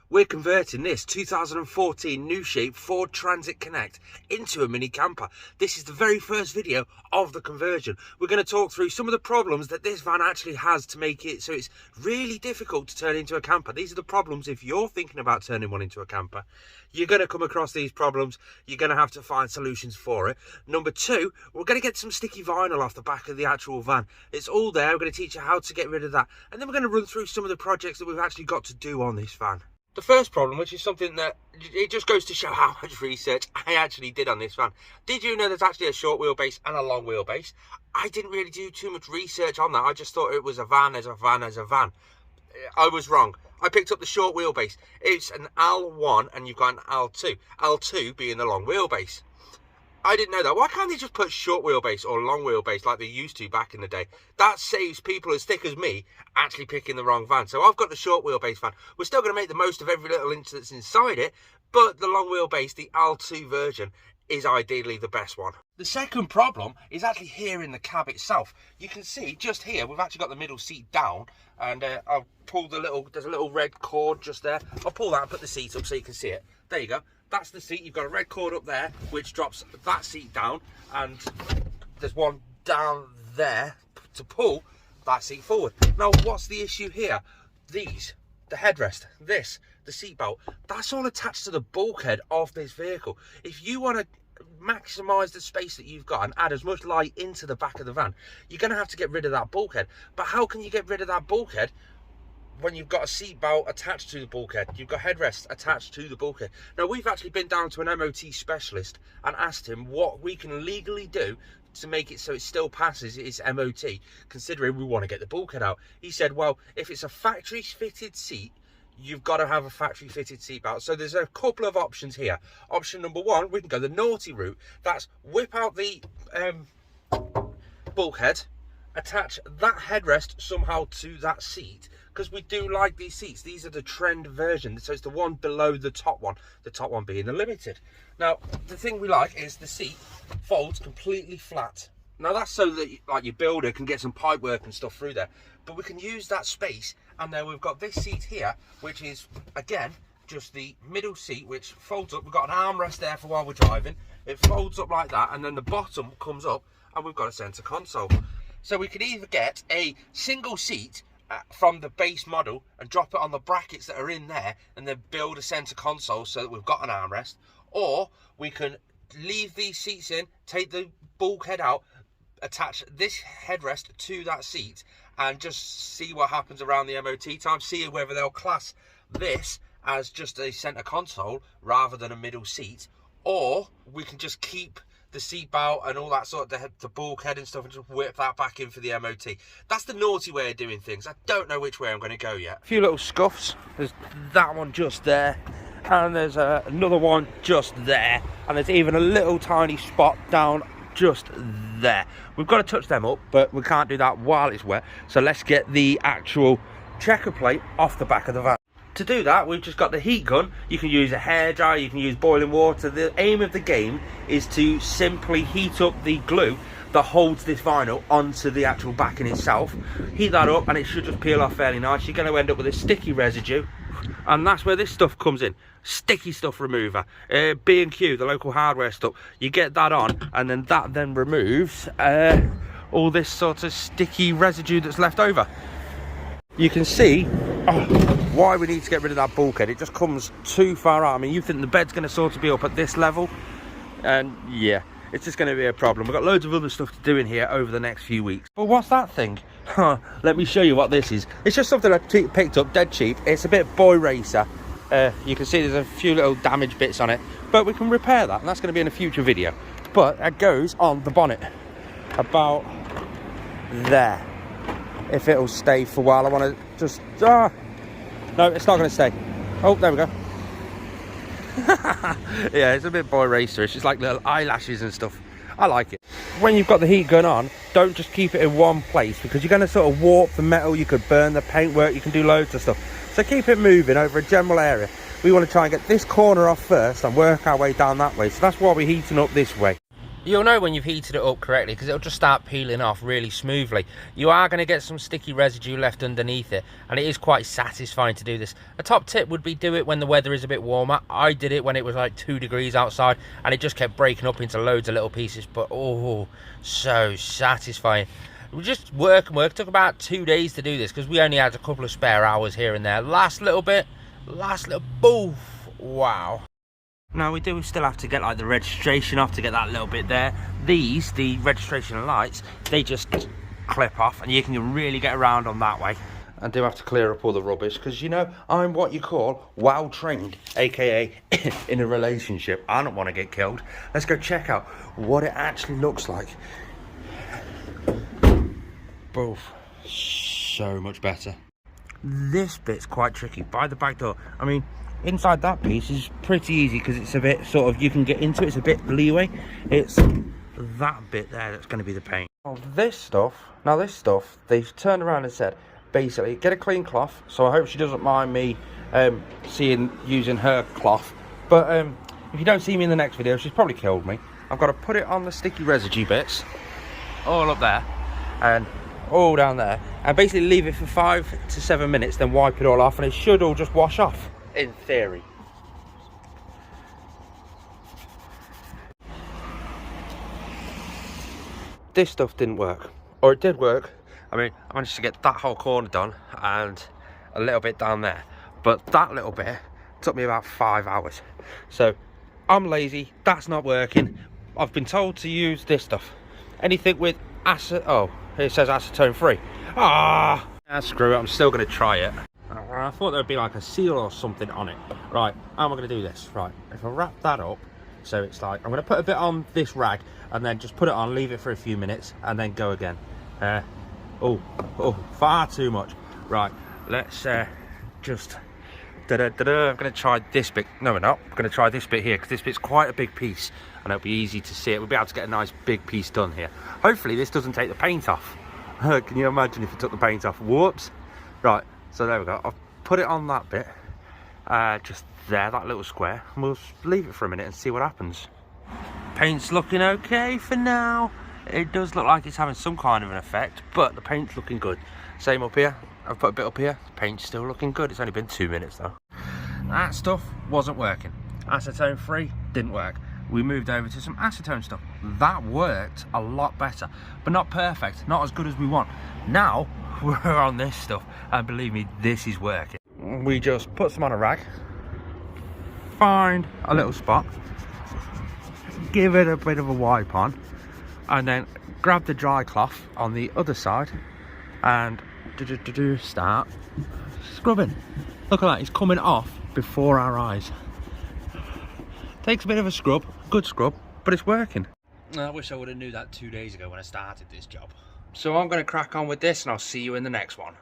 We're converting this 2014 new shape Ford Transit Connect into a mini camper. This is the very first video of the conversion. We're going to talk through some of the problems that this van actually has to make it so it's really difficult to turn into a camper. These are the problems if you're thinking about turning one into a camper. You're going to come across these problems. You're going to have to find solutions for it. Number two, we're going to get some sticky vinyl off the back of the actual van. It's all there. We're going to teach you how to get rid of that. And then we're going to run through some of the projects that we've actually got to do on this van. The first problem, which is something that it just goes to show how much research I actually did on this van. Did you know there's actually a short wheelbase and a long wheelbase? I didn't really do too much research on that. I just thought it was a van as a van as a van. I was wrong. I picked up the short wheelbase. It's an L1 and you've got an L2. L2 being the long wheelbase. I didn't know that. Why can't they just put short wheelbase or long wheelbase like they used to back in the day? That saves people as thick as me actually picking the wrong van. So I've got the short wheelbase van. We're still going to make the most of every little inch that's inside it, but the long wheelbase, the L2 version, is ideally the best one. The second problem is actually here in the cab itself. You can see just here, we've actually got the middle seat down, and I'll pull there's a little red cord just there. I'll pull that and put the seat up so you can see it. There you go. That's the seat. You've got a red cord up there which drops that seat down, and there's one down there to pull that seat forward. Now what's the issue here? The headrest, the seat belt, that's all attached to the bulkhead of this vehicle. If you want to maximize the space that you've got and add as much light into the back of the van, you're going to have to get rid of that bulkhead. But how can you get rid of that bulkhead when you've got a seat belt attached to the bulkhead? You've got headrests attached to the bulkhead. Now we've actually been down to an MOT specialist and asked him what we can legally do to make it so it still passes its MOT, considering we want to get the bulkhead out. He said, well, if it's a factory fitted seat, you've got to have a factory fitted seat belt. So there's a couple of options here. Option number one, we can go the naughty route. That's whip out the bulkhead, attach that headrest somehow to that seat, because we do like these seats. These are the trend version, so it's the one below the top one being the limited. Now the thing we like is the seat folds completely flat. Now that's so that like your builder can get some pipe work and stuff through there, but we can use that space. And then we've got this seat here, which is again just the middle seat, which folds up. We've got an armrest there for while we're driving. It folds up like that, and then the bottom comes up and we've got a center console. So we can either get a single seat from the base model and drop it on the brackets that are in there and then build a center console so that we've got an armrest, or we can leave these seats in, take the bulkhead out, attach this headrest to that seat and just see what happens around the MOT time, see whether they'll class this as just a center console rather than a middle seat, or we can just keep the seat belt and all that sort of the bulkhead and stuff and just whip that back in for the MOT. That's the naughty way of doing things. I don't know which way I'm going to go yet. A few little scuffs. There's that one just there, and there's another one just there, and there's even a little tiny spot down just there. We've got to touch them up, but we can't do that while it's wet. So let's get the actual checker plate off the back of the van. To do that, we've just got the heat gun. You can use a hairdryer, you can use boiling water. The aim of the game is to simply heat up the glue that holds this vinyl onto the actual backing itself. Heat that up and it should just peel off fairly nice. You're going to end up with a sticky residue, and that's where this stuff comes in. Sticky stuff remover. B&Q, the local hardware stuff. You get that on, and then that then removes all this sort of sticky residue that's left over. You can see why we need to get rid of that bulkhead. It just comes too far out. I mean, you think the bed's going to sort of be up at this level, and yeah, it's just going to be a problem. We've got loads of other stuff to do in here over the next few weeks. But what's that thing? Let me show you what this is. It's just something I picked up dead cheap. It's a bit boy racer. You can see there's a few little damaged bits on it, but we can repair that, and that's going to be in a future video. But it goes on the bonnet about there. If it'll stay for a while, I want to just no, it's not going to stay. Oh, there we go. Yeah, it's a bit boy racerish. It's like little eyelashes and stuff. I like it. When you've got the heat gun on, don't just keep it in one place, because you're going to sort of warp the metal. You could burn the paintwork. You can do loads of stuff. So keep it moving over a general area. We want to try and get this corner off first and work our way down that way. So that's why we're heating up this way. You'll know when you've heated it up correctly because it'll just start peeling off really smoothly. You are going to get some sticky residue left underneath it, and it is quite satisfying to do this. A top tip would be do it when the weather is a bit warmer. I did it when it was like 2 degrees outside, and it just kept breaking up into loads of little pieces, but oh, so satisfying. We just work and work. It took about 2 days to do this because we only had a couple of spare hours here and there. Last little boof, wow. Now we do still have to get like the registration off to get that little bit there. These, the registration lights, they just clip off and you can really get around on that way. I do have to clear up all the rubbish because, you know, I'm what you call well trained, aka in a relationship. I don't want to get killed. Let's go check out what it actually looks like. Both so much better. This bit's quite tricky by the back door. I mean, inside that piece is pretty easy because it's a bit sort of, you can get into it, it's a bit leeway. It's that bit there that's going to be the pain. Now this stuff, they've turned around and said, basically, get a clean cloth. So I hope she doesn't mind me using her cloth. But if you don't see me in the next video, she's probably killed me. I've got to put it on the sticky residue bits, all up there, and all down there, and basically leave it for 5 to 7 minutes, then wipe it all off, and it should all just wash off. In theory. This stuff didn't work, or it did work. I mean, I managed to get that whole corner done and a little bit down there, but that little bit took me about 5 hours. So I'm lazy, that's not working. I've been told to use this stuff, anything with it says acetone free. Screw it, I'm still going to try it. I thought there would be like a seal or something on it. Right, how am I going to do this? Right, if I wrap that up, so it's like, I'm going to put a bit on this rag and then just put it on, leave it for a few minutes and then go again. Far too much. Right, let's just, I'm going to try this bit. No, we're not. I'm going to try this bit here because this bit's quite a big piece and it'll be easy to see it. We'll be able to get a nice big piece done here. Hopefully this doesn't take the paint off. Can you imagine if it took the paint off? Whoops. Right, so there we go. I've put it on that bit, just there, that little square, and we'll leave it for a minute and see what happens. Paint's looking okay for now. It does look like it's having some kind of an effect, but the paint's looking good. Same up here. I've put a bit up here. The paint's still looking good. It's only been 2 minutes though. That stuff wasn't working. Acetone free didn't work. We moved over to some acetone stuff. That worked a lot better, but not perfect, not as good as we want. Now we're on this stuff, and believe me, this is working. We just put some on a rag, find a little spot, give it a bit of a wipe on, and then grab the dry cloth on the other side and start scrubbing. Look at that, it's coming off before our eyes. Takes a bit of a scrub, good scrub, but it's working. I wish I would have knew that 2 days ago when I started this job. So I'm going to crack on with this and I'll see you in the next one.